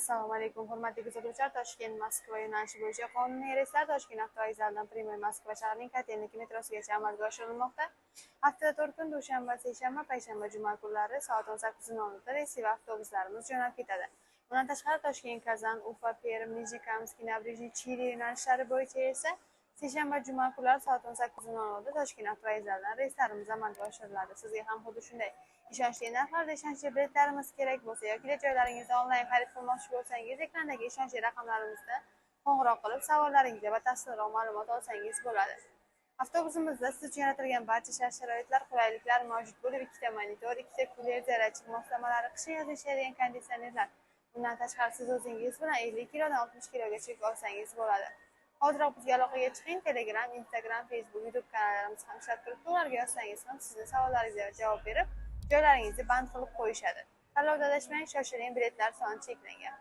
Assalomu alaykum, hurmatli kuzatuvchilar. Toshkent Moskva yo'nalishi bo'yicha qonuniy reyslar Toshkent avtovokzalidan Primoy Moskva shahrining Kotelniki metrosigacha amalga oshirilmoqda. Haftada 4 kun dushanba, seshanba, payshanba, juma kunlari soat 18:00 da reysiy avtobuslarimiz jo'nab ketadi. Bundan tashqari Toshkent, Kazan, Ufa, Perm, Nijnekamsk, Nabrijniy, Chili yo'nalishlari bo'yicha esa seshanba, juma kunlari soat 18:00 da Toshkent avtovokzalidan reyslarimiz amalga oshiriladi. Sizga ham xuddi shunday ishonchli narxlarda ishonchli biletlarimiz kerak bo'lsa yoki joylaringizda onlayn xarid qilmoqchi bo'lsangiz, ekrandagi ishonchli raqamlarimizda qo'ng'iroq qilib savollaringizga batafsilroq ma'lumot olsangiz bo'ladi. Avtobusimizda siz uchun yaratilgan barcha shart-sharoitlar, qulayliklar mavjud bo'lib, 2 ta monitor, 2 ta kuler, zaryadchik moslamalari, qishin-yozin ishlaydigan konditsionerlar. Bundan tashqari siz o'zingiz bilan 50 kilodan 60 kilogacha yuk olsangiz bo'ladi. Hoziroq bizga aloqaga chiqing. Telegram, Instagram, Facebook, YouTube kanallarimiz ham ishlab turibdi. Ularga yozsangiz ham sizning savollaringizga javob berib, joylaringizni band qilib qo'yishadi. Tanlovda adashmang, shoshiling, biletlar soni cheklangan.